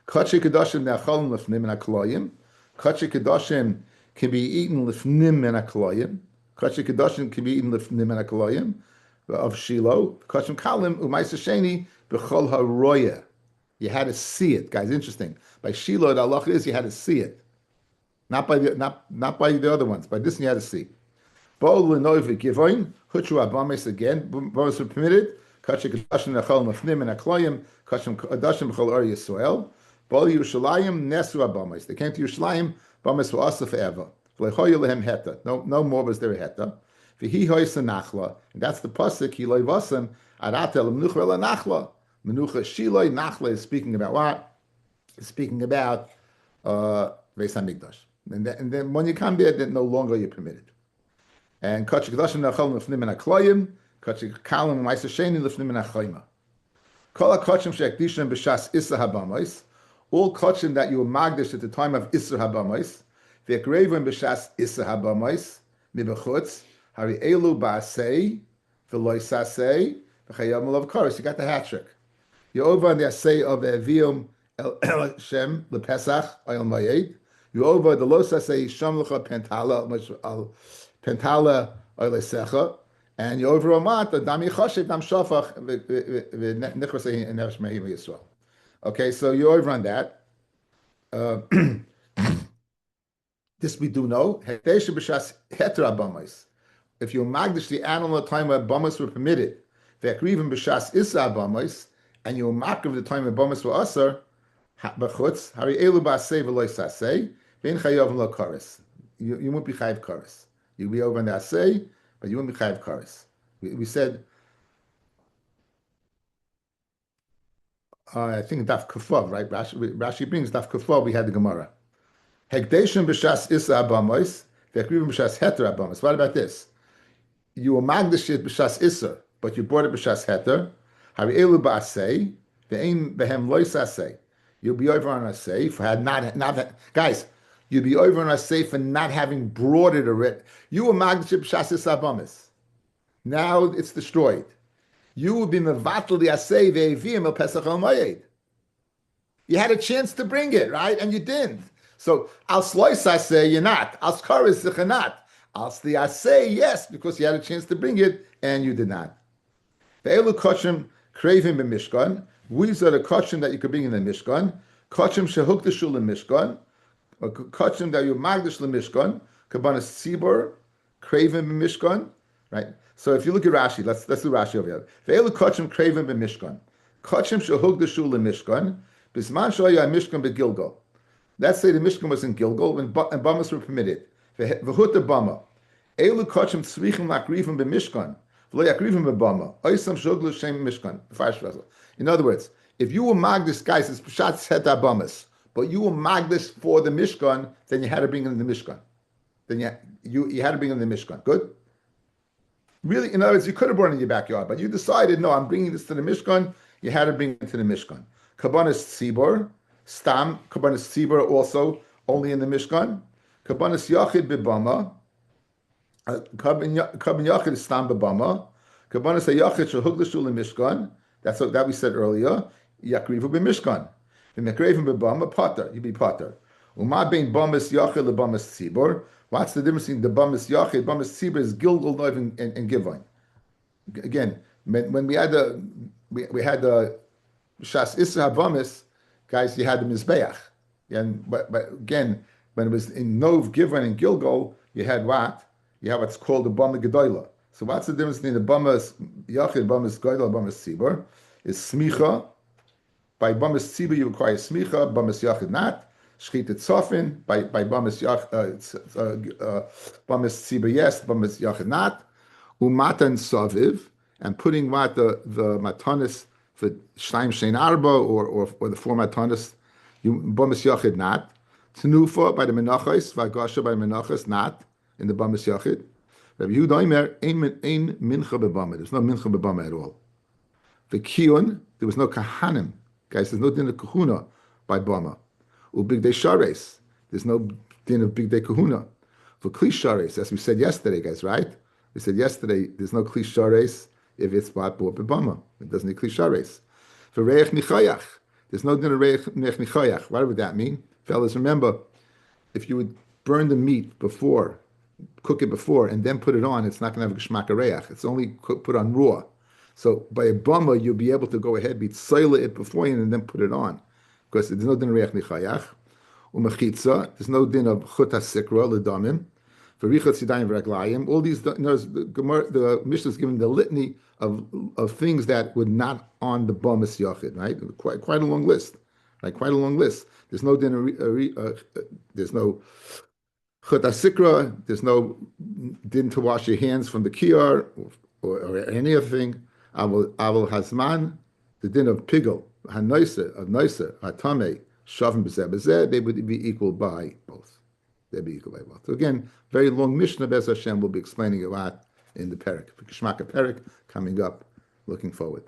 S1: Kachi kedashim ne'achalim lefnim and aklayim. Kachi kedashim can be eaten lifnim and aklayim. Kachi kedashim can be eaten lifnim and aklayim of Shiloh. Kachim kalim u'maisa sheni b'chol haroya. You had to see it, guys. Interesting. By Shiloh, the halacha is you had to see it, not by the other ones. By this, you had to see. Bo'ol l'noy v'givoin huchu abames again. Bamas were permitted. Kachik Adashim Nechol Mafnim and Akloyim, Kachim Adashim B'chol Or Yisrael, Bol Yerushalayim Nesu Abamis. They came to Yerushalayim, Bamis were also forever. V'lechoyu lehem heta. No more was there a heta. V'hi hoysa nachla. And that's the pasuk, Hi loy vasem, aratel menucha ela nachla. Menucha shiloi, nachla is speaking about what? It's speaking about Beis HaMikdash. And then when you come there, then no longer you're permitted. And Kachik Adashim Nechol Mafnim and Akloyim, Kachik Kalim Ma'aser Sheni Lefnim and Achayma. Kol HaKachim She'ekdishim B'shas Issa Habamais. All kachim that you were magdish at the time of Isser Habamais, v'ekrevim b'shas Isser Habamais, mibachutz, hari elu ba'asei, v'loi sasei, v'chayam olav karos. You got the hat trick. You're over on the asei of Evium El Shem, Lepesach, Ayel Mayed. You're over the lo sasei, Sham L'cha Pentala, Oylesecha, and you're over Omat, the Dami Choshev, Dam Shafach, v'nechrosei, and Neresh Mehim Yisrael. Okay, so you're over on that. This we do know. If you magdish the animal at the time where bamas were permitted, and you makriv the time when bamas were asar, you won't be chayiv kares. You'll be over on the asay, but you won't be chayiv kares. We said, I think Daf Kufav, right? Rashi brings Daf Kufav. We had the Gemara. Hekdeshim b'shas Issa Abamois, v'ekrivim b'shas Heter Abamois. What about this? You were magdish it b'shas Issa, but you brought it b'shas Heter. Hari elu ba'asei, ve'ein behem lois asei. You'll be over on asei for guys. You'll be over on asei for not having brought it already. You were magdish it b'shas Issa Abamois. Now it's destroyed. You would be mevatel the asay ve'evim el pesach el mayed. You had a chance to bring it, right? And you didn't. So al slice asay, you're not. Al skaris you're not. Al the asay, yes, because you had a chance to bring it and you did not. Ve'elu kochim kravim b'mishkan. These are the kochim that you could bring in the mishkan. Kochim shehukdeshu l'mishkan. Kochim that you magdish l'mishkan. Kabanas tzibur kravim b'mishkan. Right. So if you look at Rashi, let's do Rashi over here. Ve'elu kochim kravim b'mishkan. Kochim shehukdeshu l'mishkan. Bisman shoya mishkan beGilgal. Let's say the mishkan was in Gilgal and bamas were permitted. V'huta bama. Elu kochim tzrichim lakrivim b'mishkan. V'lo yakrivim b'bama. Oisam shoglu shem mishkan. In other words, if you were magdis, guys, it's pshat seta bamas, but you were magdis for the mishkan, then you had to bring in the mishkan. Then you had to bring in the mishkan. Good. Really, in other words, you could have brought it in your backyard, but you decided, no, I'm bringing this to the Mishkan. You had to bring it to the Mishkan. Kabbanas Tzibor, Stam, Kabbanas Tzibor also only in the Mishkan. Kabbanas Yachid Bibama, Kabban Yachid is Stam Bibama. Kabbanas Yachid Shehuglashu Mishkan. That's what that we said earlier. Yakrivu B'Mishkan. V'Mekreivim Bibama Potter. You be Potter. Uma bein Bamas Yachid LeBamas Tzibor. What's the difference between the Bamas Yachid? Bamas Tzibur is Gilgal, Noiv, and Givon. Again, when we had the Shas Isra Bamas, guys, you had the Mizbeach. But again, when it was in Nov, Givon, and Gilgal, you had what? You have what's called the Bama Gedoyla. So what's the difference between the Bamas Yachid, Bamas Gedoyla, Bamas Tzibur? Is Smicha. By Bamas Tzibur, you require Smicha, Bamas Yachid not. Shchitet Sofin by Bamas Tzibur yes, Bamas Yachid not. Umatan Saviv, and putting what the matanis for Shnaim Shein Arba or the four matanis, Bamas Yachid not. Tenufa by the Menachos, Vagasha by Menachos not in the Bamas Yachid. Rabbi Yehuda Omer ein mincha bebama. There's no mincha bebama at all. The Kiyun, there was no kahanim, guys. There's no din of kahuna by bama. Big day shares. There's no din of big day kahuna. For kli shares, as we said yesterday, guys, right? We said yesterday, there's no kli shares if it's bought b'bama. It doesn't need kli shares. For reich nichayach, there's no din of reich nichayach. What would that mean? Fellas, remember, if you would burn the meat before, cook it before, and then put it on, it's not going to have a geshmak reich. It's only put on raw. So by a bama, you'll be able to go ahead, be tzoila it beforehand, and then put it on. Because there's no din of reich nichayach, umechitza. There's no din of chut hasikra ledamim. For richot sidayim v'raglayim, all these, the Mishnah is given the litany of things that were not on the Bamas Yachid, right? Quite a long list, right? Quite a long list. There's no there's no chut asikra, there's no din to wash your hands from the kiyar or any other thing. Avol hazman, the din of pigel, hanoiser, hatame, shavim b'zeh, they would be equal by both. They'd be equal by both. So again, very long Mishnah, Bez Hashem will be explaining a lot in the Perek. Kishmaka Perek coming up, looking forward.